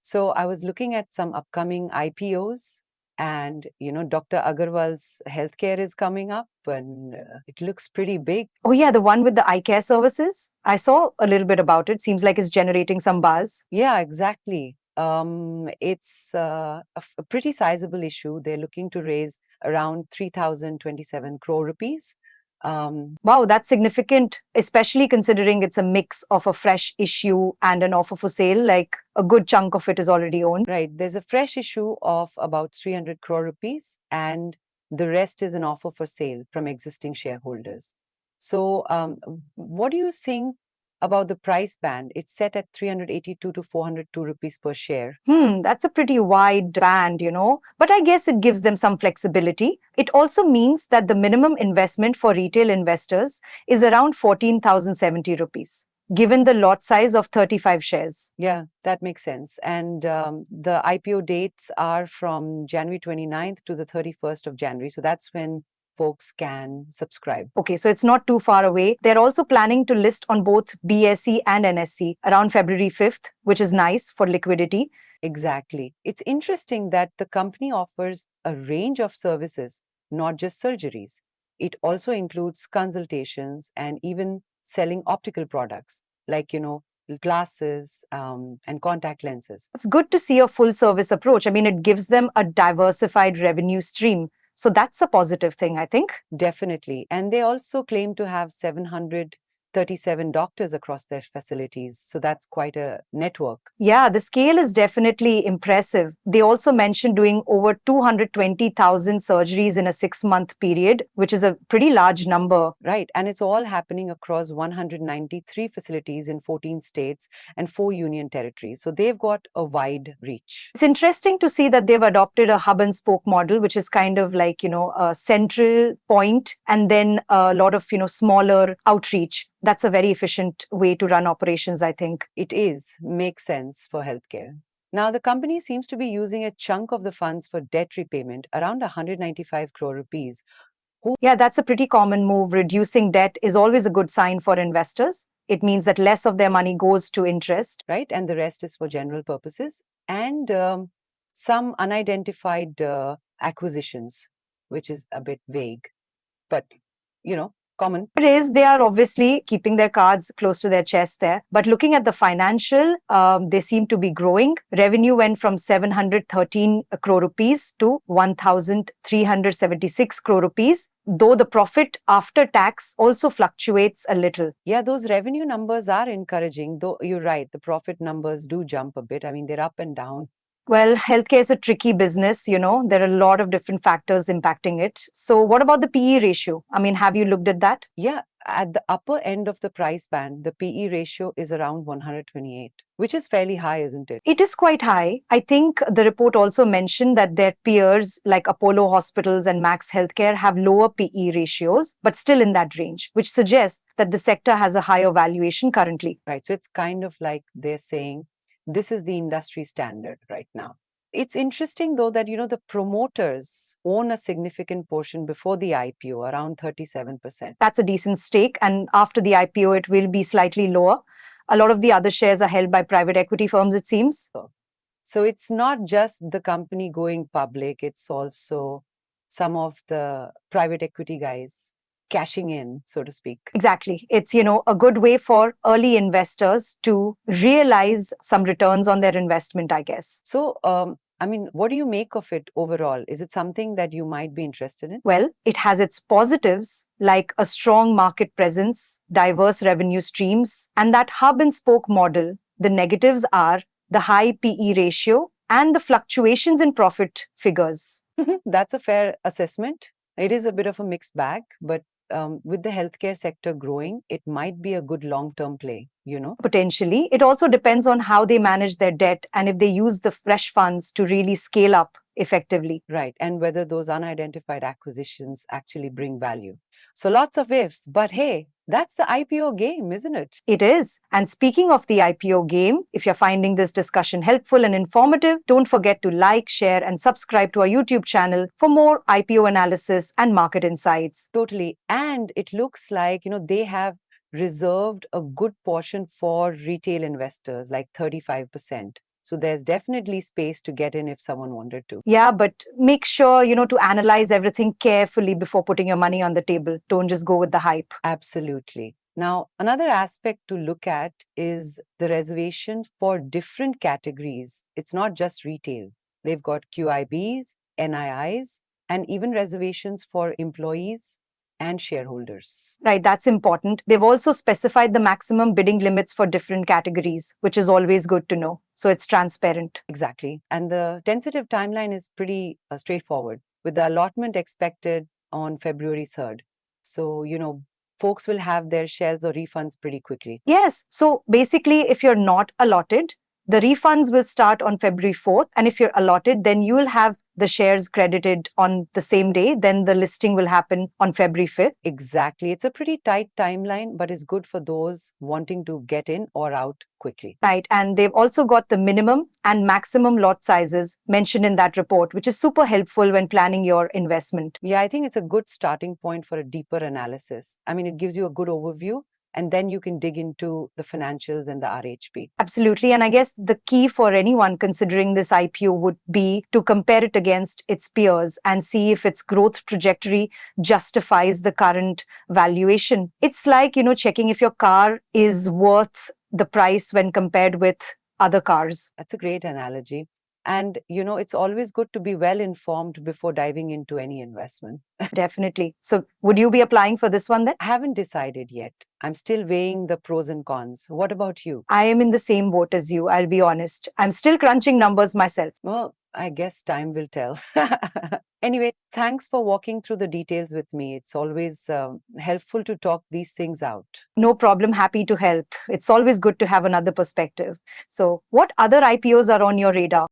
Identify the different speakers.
Speaker 1: So I was looking at some upcoming IPOs, and Dr. Agarwal's healthcare is coming up, and it looks pretty big.
Speaker 2: Oh, yeah, the one with the eye care services. I saw a little bit about it. Seems like it's generating some buzz.
Speaker 1: Yeah, exactly. It's a pretty sizable issue. They're looking to raise around 3,027 crore rupees.
Speaker 2: Wow, that's significant, especially considering it's a mix of a fresh issue and an offer for sale. Like a good chunk of it is already owned.
Speaker 1: Right. There's a fresh issue of about 300 crore rupees, and the rest is an offer for sale from existing shareholders. So, what do you think about the price band? It's set at 382 to 402 rupees per share.
Speaker 2: That's a pretty wide band. But I guess it gives them some flexibility. It also means that the minimum investment for retail investors is around 14,070 rupees, given the lot size of 35 shares.
Speaker 1: Yeah, that makes sense. And the IPO dates are from January 29th to the 31st of January. So that's when folks can subscribe.
Speaker 2: Okay, so it's not too far away. They're also planning to list on both BSE and NSE around February 5th, which is nice for liquidity.
Speaker 1: Exactly. It's interesting that the company offers a range of services, not just surgeries. It also includes consultations and even selling optical products like, glasses and contact lenses.
Speaker 2: It's good to see a full service approach. I mean, it gives them a diversified revenue stream. So that's a positive thing, I think.
Speaker 1: Definitely. And they also claim to have 737 doctors across their facilities. So that's quite a network.
Speaker 2: Yeah, the scale is definitely impressive. They also mentioned doing over 220,000 surgeries in a 6-month period, which is a pretty large number.
Speaker 1: Right. And it's all happening across 193 facilities in 14 states and 4 union territories. So they've got a wide reach.
Speaker 2: It's interesting to see that they've adopted a hub and spoke model, which is kind of like, a central point and then a lot of, smaller outreach. That's a very efficient way to run operations, I think.
Speaker 1: It makes sense for healthcare. Now, the company seems to be using a chunk of the funds for debt repayment, around 195 crore rupees.
Speaker 2: Yeah, that's a pretty common move. Reducing debt is always a good sign for investors. It means that less of their money goes to interest.
Speaker 1: Right? And the rest is for general purposes and some unidentified acquisitions, which is a bit vague, but, common.
Speaker 2: It is, they are obviously keeping their cards close to their chest there. But looking at the financial, they seem to be growing. Revenue went from 713 crore rupees to 1,376 crore rupees, though the profit after tax also fluctuates a little.
Speaker 1: Yeah, those revenue numbers are encouraging, though you're right, the profit numbers do jump a bit. I mean, they're up and down.
Speaker 2: Well, healthcare is a tricky business, there are a lot of different factors impacting it. So, what about the PE ratio? I mean, have you looked at that?
Speaker 1: Yeah, at the upper end of the price band, the PE ratio is around 128, which is fairly high, isn't it?
Speaker 2: It is quite high. I think the report also mentioned that their peers like Apollo Hospitals and Max Healthcare have lower PE ratios, but still in that range, which suggests that the sector has a higher valuation currently.
Speaker 1: Right. So it's kind of like they're saying this is the industry standard right now. It's interesting, though, that, the promoters own a significant portion before the IPO, around 37%.
Speaker 2: That's a decent stake. And after the IPO, it will be slightly lower. A lot of the other shares are held by private equity firms, it seems.
Speaker 1: So it's not just the company going public, it's also some of the private equity guys cashing in, so to speak.
Speaker 2: Exactly. It's, a good way for early investors to realize some returns on their investment, I guess.
Speaker 1: So, I mean, what do you make of it overall? Is it something that you might be interested in?
Speaker 2: Well, it has its positives like a strong market presence, diverse revenue streams, and that hub and spoke model. The negatives are the high PE ratio and the fluctuations in profit figures.
Speaker 1: That's a fair assessment. It is a bit of a mixed bag, but with the healthcare sector growing, it might be a good long-term play,
Speaker 2: Potentially. It also depends on how they manage their debt and if they use the fresh funds to really scale up effectively.
Speaker 1: Right. And whether those unidentified acquisitions actually bring value. So lots of ifs, but hey, that's the IPO game, isn't it?
Speaker 2: It is. And speaking of the IPO game, if you're finding this discussion helpful and informative, don't forget to like, share, and subscribe to our YouTube channel for more IPO analysis and market insights.
Speaker 1: Totally. And it looks like, they have reserved a good portion for retail investors, like 35%. So there's definitely space to get in if someone wanted to.
Speaker 2: Yeah, but make sure, to analyze everything carefully before putting your money on the table. Don't just go with the hype.
Speaker 1: Absolutely. Now, another aspect to look at is the reservation for different categories. It's not just retail. They've got QIBs, NIIs, and even reservations for employees and shareholders.
Speaker 2: Right, that's important. They've also specified the maximum bidding limits for different categories, which is always good to know. So it's transparent.
Speaker 1: Exactly. And the tentative timeline is pretty straightforward, with the allotment expected on February 3rd. So, folks will have their shares or refunds pretty quickly.
Speaker 2: Yes, so basically, if you're not allotted, the refunds will start on February 4th. And if you're allotted, then you will have the shares credited on the same day. Then the listing will happen on February 5th.
Speaker 1: Exactly. It's a pretty tight timeline, but it's good for those wanting to get in or out quickly.
Speaker 2: Right. And they've also got the minimum and maximum lot sizes mentioned in that report, which is super helpful when planning your investment.
Speaker 1: Yeah, I think it's a good starting point for a deeper analysis. I mean, it gives you a good overview, and then you can dig into the financials and the RHP.
Speaker 2: Absolutely. And I guess the key for anyone considering this IPO would be to compare it against its peers and see if its growth trajectory justifies the current valuation. It's like, checking if your car is worth the price when compared with other cars.
Speaker 1: That's a great analogy. And, it's always good to be well informed before diving into any investment.
Speaker 2: Definitely. So, would you be applying for this one then?
Speaker 1: I haven't decided yet. I'm still weighing the pros and cons. What about you?
Speaker 2: I am in the same boat as you, I'll be honest. I'm still crunching numbers myself.
Speaker 1: Well, I guess time will tell. Anyway, thanks for walking through the details with me. It's always helpful to talk these things out.
Speaker 2: No problem, happy to help. It's always good to have another perspective. So, what other IPOs are on your radar?